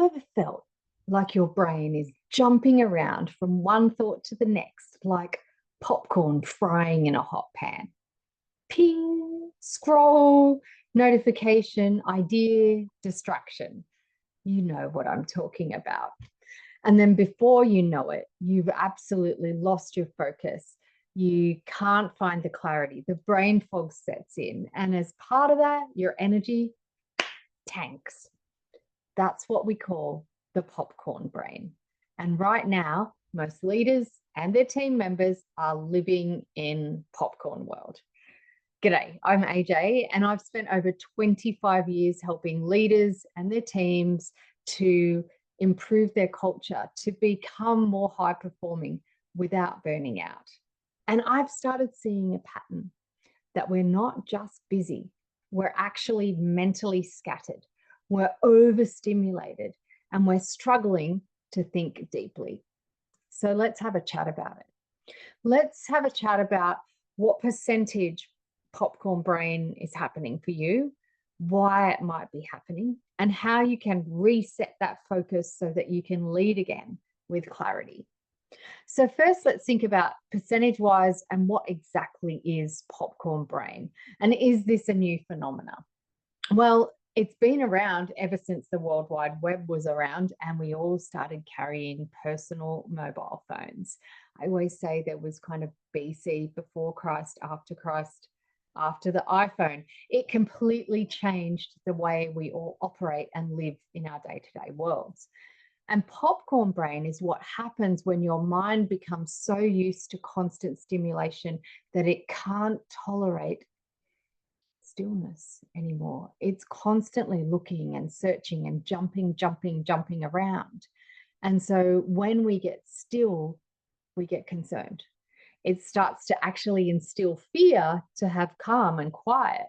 ever felt like your brain is jumping around from one thought to the next, like popcorn frying in a hot pan? Ping, scroll, notification, idea, distraction. You know what I'm talking about. And then before you know it, you've absolutely lost your focus. You can't find the clarity. The brain fog sets in. And as part of that, your energy tanks. That's what we call the popcorn brain. And right now, most leaders and their team members are living in popcorn world. G'day, I'm AJ, and I've spent over 25 years helping leaders and their teams to improve their culture, to become more high performing without burning out. And I've started seeing a pattern that we're not just busy, we're actually mentally scattered, we're overstimulated, and we're struggling to think deeply. So let's have a chat about it. Let's have a chat about what percentage popcorn brain is happening for you, why it might be happening, and how you can reset that focus so that you can lead again with clarity. So first, let's think about percentage-wise and what exactly is popcorn brain, and is this a new phenomenon? Well, it's been around ever since the World Wide Web was around and we all started carrying personal mobile phones. I always say there was kind of BC, before Christ, after the iPhone. It completely changed the way we all operate and live in our day-to-day worlds. And popcorn brain is what happens when your mind becomes so used to constant stimulation that it can't tolerate stillness anymore. It's constantly looking and searching and jumping around. And so when we get still, we get concerned. It starts to actually instill fear to have calm and quiet.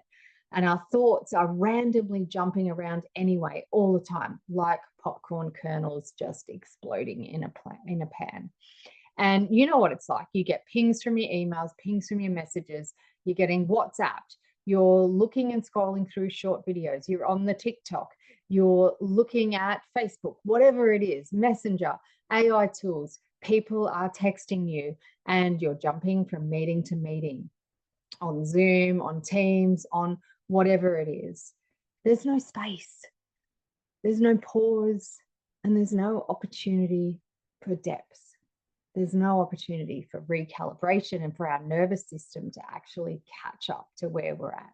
And our thoughts are randomly jumping around anyway, all the time, like popcorn kernels just exploding in a pan. And you know what it's like. You get pings from your emails, pings from your messages, you're getting WhatsApped, you're looking and scrolling through short videos, you're on the TikTok, you're looking at Facebook, whatever it is, Messenger, AI tools, people are texting you, and you're jumping from meeting to meeting on Zoom, on Teams, on whatever it is. There's no space, there's no pause, and there's no opportunity for depth. There's no opportunity for recalibration and for our nervous system to actually catch up to where we're at.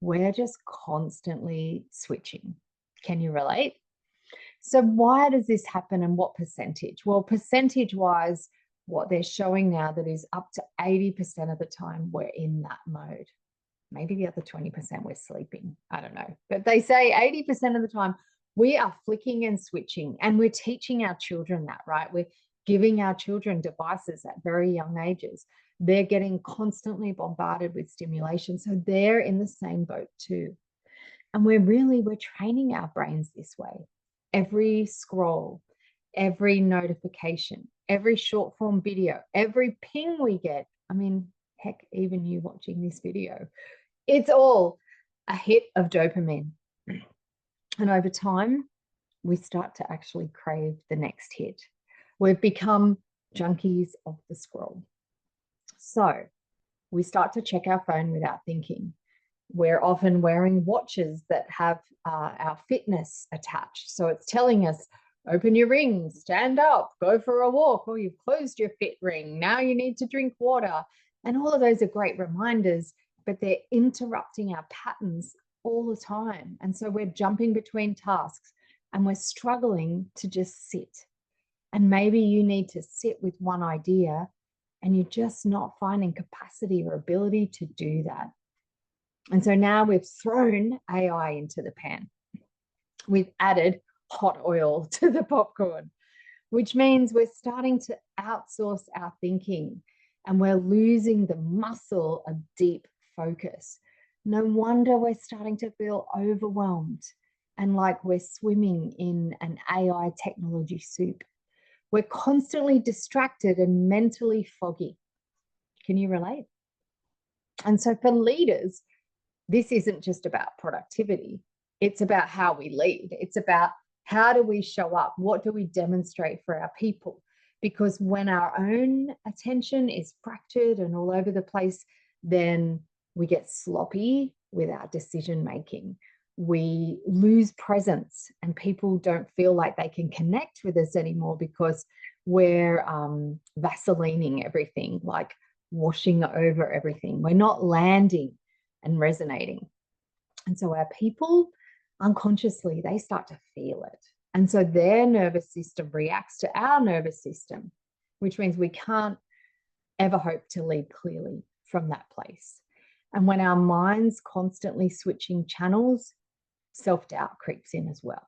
We're just constantly switching. Can you relate? So why does this happen and what percentage? Well, percentage-wise, what they're showing now that is up to 80% of the time we're in that mode. Maybe the other 20% we're sleeping. I don't know. But they say 80% of the time we are flicking and switching, and we're teaching our children that, right? We're giving our children devices at very young ages. They're getting constantly bombarded with stimulation. So they're in the same boat too. And we're training our brains this way. Every scroll, every notification, every short form video, every ping we get, I mean, heck, even you watching this video, it's all a hit of dopamine. And over time, we start to actually crave the next hit. We've become junkies of the scroll. So we start to check our phone without thinking. We're often wearing watches that have our fitness attached. So it's telling us, open your ring, stand up, go for a walk, or you've closed your fit ring. Now you need to drink water. And all of those are great reminders, but they're interrupting our patterns all the time. And so we're jumping between tasks and we're struggling to just sit. And maybe you need to sit with one idea and you're just not finding capacity or ability to do that. And so now we've thrown AI into the pan. We've added hot oil to the popcorn, which means we're starting to outsource our thinking and we're losing the muscle of deep focus. No wonder we're starting to feel overwhelmed and like we're swimming in an AI technology soup. We're constantly distracted and mentally foggy. Can you relate? And so for leaders, this isn't just about productivity. It's about how we lead. It's about How do we show up? What do we demonstrate for our people? Because when our own attention is fractured and all over the place, then we get sloppy with our decision making. We lose presence and people don't feel like they can connect with us anymore because we're vaselining everything, like washing over everything. We're not landing and resonating. And so our people unconsciously, they start to feel it. And so their nervous system reacts to our nervous system, which means we can't ever hope to lead clearly from that place. And when our mind's constantly switching channels, self-doubt creeps in as well.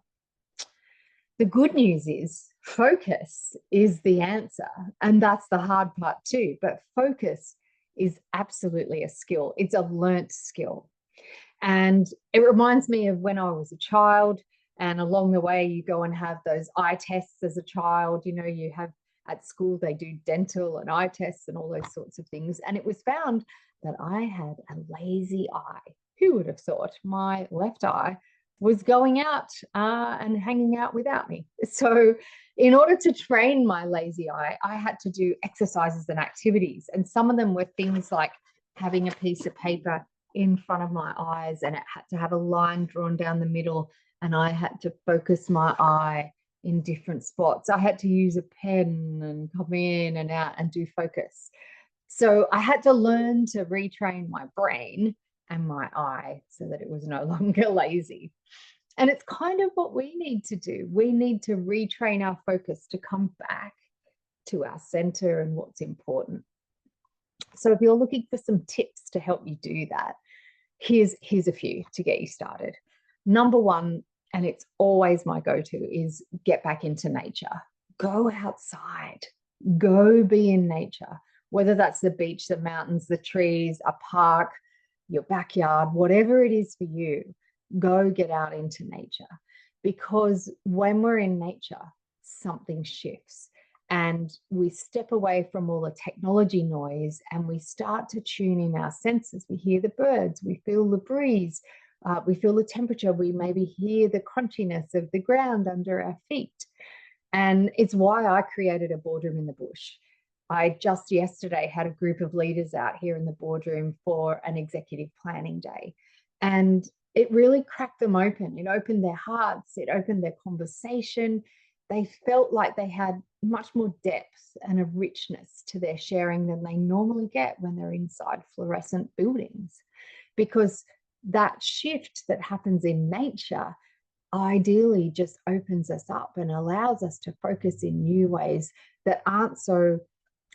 The good news is focus is the answer. And that's the hard part too. But focus is absolutely a skill. It's a learnt skill. And it reminds me of when I was a child, and along the way, you go and have those eye tests as a child. You know, you have at school, they do dental and eye tests and all those sorts of things. And it was found that I had a lazy eye. Who would have thought my left eye was going out and hanging out without me? So in order to train my lazy eye, I had to do exercises and activities. And some of them were things like having a piece of paper in front of my eyes, and it had to have a line drawn down the middle, and I had to focus my eye in different spots. I had to use a pen and come in and out and do focus. So I had to learn to retrain my brain and my eye so that it was no longer lazy. And it's kind of what we need to do. We need to retrain our focus to come back to our center and what's important. So if you're looking for some tips to help you do that, here's a few to get you started. Number one, and it's always my go-to, is get back into nature. Go outside. Go be in nature, whether that's the beach, the mountains, the trees, a park, your backyard, whatever it is for you. Go get out into nature, because when we're in nature, something shifts. And we step away from all the technology noise and we start to tune in our senses. We hear the birds, we feel the breeze, we feel the temperature, we maybe hear the crunchiness of the ground under our feet. And it's why I created a boardroom in the bush. I just yesterday had a group of leaders out here in the boardroom for an executive planning day. And it really cracked them open. It opened their hearts, it opened their conversation. They felt like they had much more depth and a richness to their sharing than they normally get when they're inside fluorescent buildings. Because that shift that happens in nature ideally just opens us up and allows us to focus in new ways that aren't so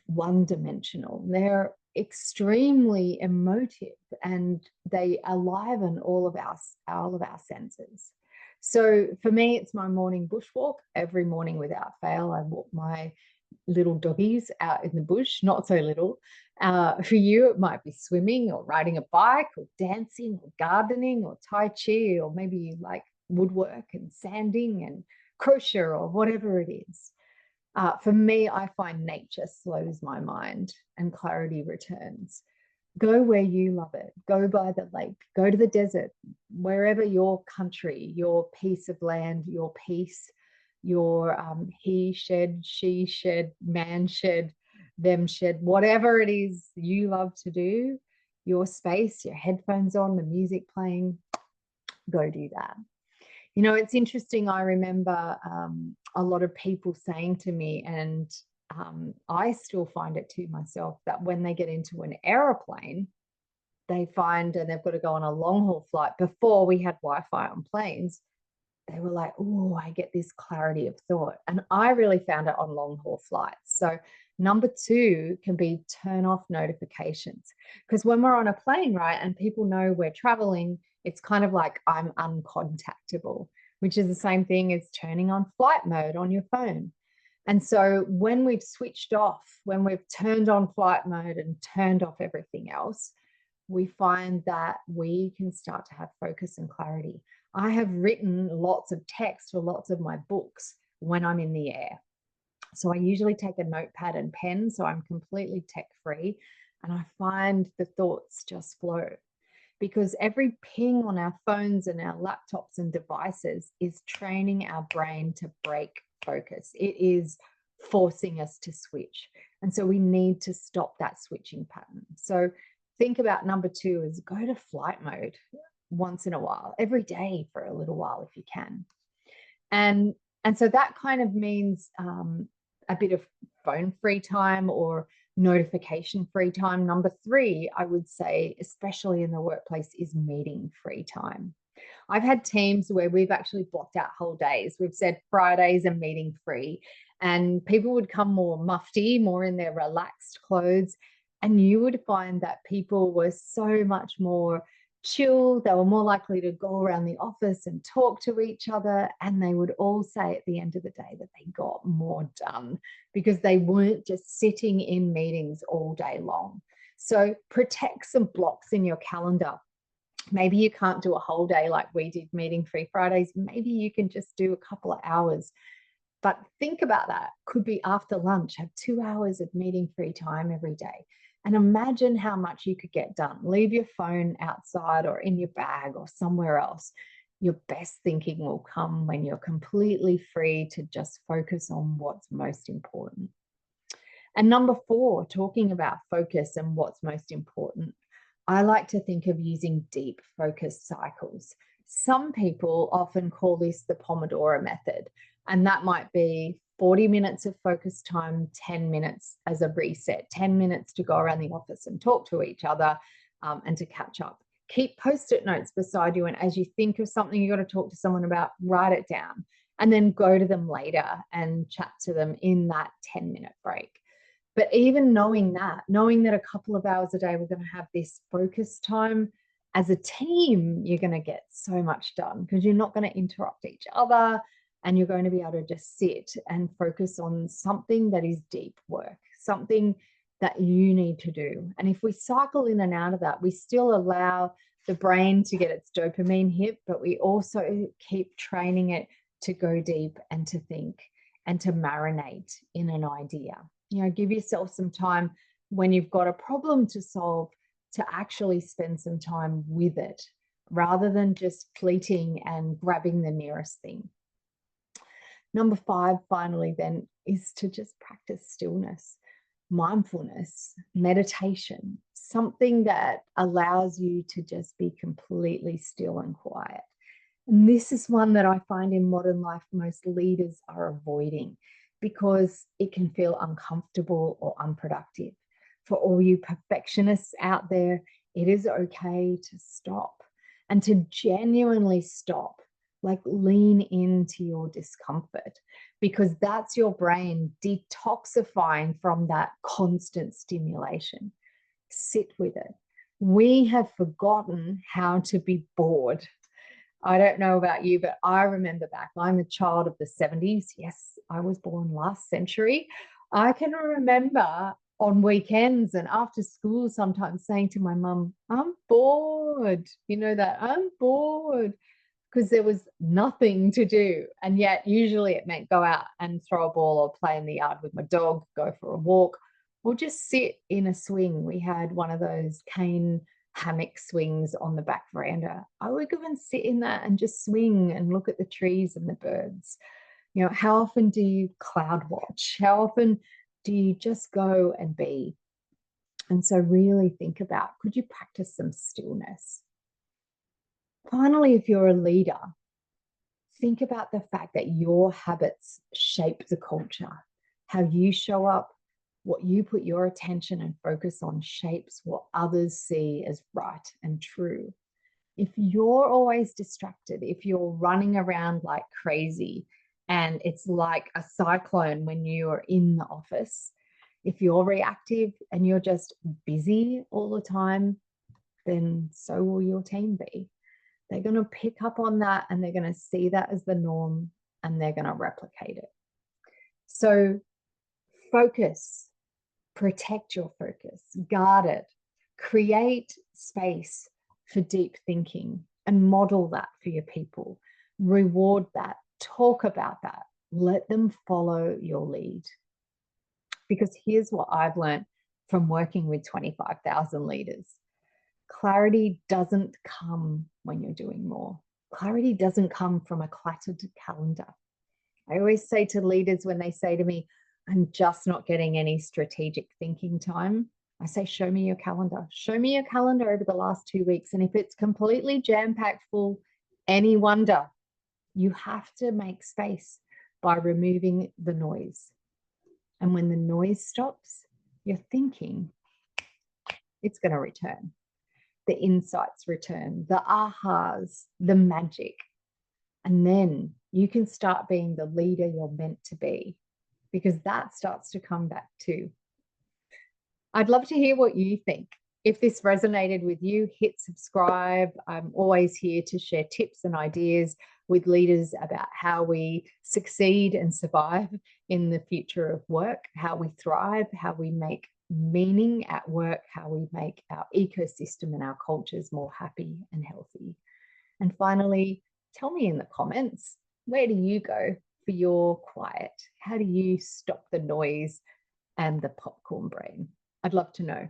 one-dimensional. They're extremely emotive and they enliven all of our senses. So for me, it's my morning bushwalk. Every morning without fail, I walk my little doggies out in the bush, not so little. For you, it might be swimming or riding a bike or dancing or gardening or Tai Chi, or maybe you like woodwork and sanding and crochet or whatever it is. For me, I find nature slows my mind and clarity returns. Go where you love it. Go by the lake, go to the desert, wherever your country, your piece of land, your peace, your he shed, she shed, man shed, them shed, whatever it is you love to do, your space, your headphones on, the music playing, go do that. You know, it's interesting. I remember a lot of people saying to me, and I still find it to myself, that when they get into an aeroplane, they find, and they've got to go on a long haul flight. Before we had Wi-Fi on planes, they were like, oh, I get this clarity of thought. And I really found it on long haul flights. So number two can be turn off notifications. Because when we're on a plane, right, and people know we're traveling, it's kind of like I'm uncontactable, which is the same thing as turning on flight mode on your phone. And so when we've switched off, when we've turned on flight mode and turned off everything else, we find that we can start to have focus and clarity. I have written lots of text for lots of my books when I'm in the air. So I usually take a notepad and pen, so I'm completely tech free, and I find the thoughts just flow. because every ping on our phones and our laptops and devices is training our brain to break focus. It is forcing us to switch. And so we need to stop that switching pattern. So think about number 2 is go to flight mode once in a while, every day for a little while if you can. And so that kind of means a bit of phone free time or notification free time. Number 3, I would say, especially in the workplace, is meeting free time. I've had teams where we've actually blocked out whole days. We've said Fridays are meeting free, and people would come more mufti, more in their relaxed clothes. And you would find that people were so much more chill. They were more likely to go around the office and talk to each other. And they would all say at the end of the day that they got more done because they weren't just sitting in meetings all day long. So protect some blocks in your calendar. Maybe you can't do a whole day like we did, meeting free Fridays. Maybe you can just do a couple of hours. But think about that. Could be after lunch, have 2 hours of meeting free time every day. And imagine how much you could get done. Leave your phone outside or in your bag or somewhere else. Your best thinking will come when you're completely free to just focus on what's most important. And number 4, talking about focus and what's most important, I like to think of using deep focus cycles. Some people often call this the Pomodoro method, and that might be 40 minutes of focus time, 10 minutes as a reset, 10 minutes to go around the office and talk to each other and to catch up. Keep Post-it notes beside you, and as you think of something you got to talk to someone about, write it down and then go to them later and chat to them in that 10-minute break. But even knowing that a couple of hours a day we're going to have this focus time, as a team, you're going to get so much done because you're not going to interrupt each other, and you're going to be able to just sit and focus on something that is deep work, something that you need to do. And if we cycle in and out of that, we still allow the brain to get its dopamine hit, but we also keep training it to go deep and to think and to marinate in an idea. You know, give yourself some time when you've got a problem to solve to actually spend some time with it rather than just fleeting and grabbing the nearest thing. Number 5, finally, then, is to just practice stillness, mindfulness, meditation, something that allows you to just be completely still and quiet. And this is one that I find in modern life most leaders are avoiding because it can feel uncomfortable or unproductive. For all you perfectionists out there, it is okay to stop and to genuinely stop. Like, lean into your discomfort because that's your brain detoxifying from that constant stimulation. Sit with it. We have forgotten how to be bored. I don't know about you, but I remember back, I'm a child of the 70s. Yes, I was born last century. I can remember on weekends and after school sometimes saying to my mum, I'm bored. You know that, I'm bored. Because there was nothing to do. And yet usually it meant go out and throw a ball or play in the yard with my dog, go for a walk, or just sit in a swing. We had one of those cane hammock swings on the back veranda. I would go and sit in that and just swing and look at the trees and the birds. You know, how often do you cloud watch? How often do you just go and be? And so really think about, could you practice some stillness? Finally, if you're a leader, think about the fact that your habits shape the culture. How you show up, what you put your attention and focus on shapes what others see as right and true. If you're always distracted, if you're running around like crazy, and it's like a cyclone when you are in the office, if you're reactive and you're just busy all the time, then so will your team be. They're going to pick up on that and they're going to see that as the norm and they're going to replicate it. So focus, protect your focus, guard it, create space for deep thinking and model that for your people. Reward that, talk about that, let them follow your lead. Because here's what I've learned from working with 25,000 leaders. Clarity doesn't come when you're doing more. Clarity doesn't come from a cluttered calendar. I always say to leaders when they say to me, I'm just not getting any strategic thinking time, I say, show me your calendar. Show me your calendar over the last 2 weeks. And if it's completely jam-packed full, any wonder. You have to make space by removing the noise. And when the noise stops, your thinking, it's going to return. The insights return, the ahas, the magic. And then you can start being the leader you're meant to be, because that starts to come back too. I'd love to hear what you think. If this resonated with you, hit subscribe. I'm always here to share tips and ideas with leaders about how we succeed and survive in the future of work, how we thrive, how we make meaning at work, how we make our ecosystem and our cultures more happy and healthy. And finally, tell me in the comments, where do you go for your quiet? How do you stop the noise and the popcorn brain? I'd love to know.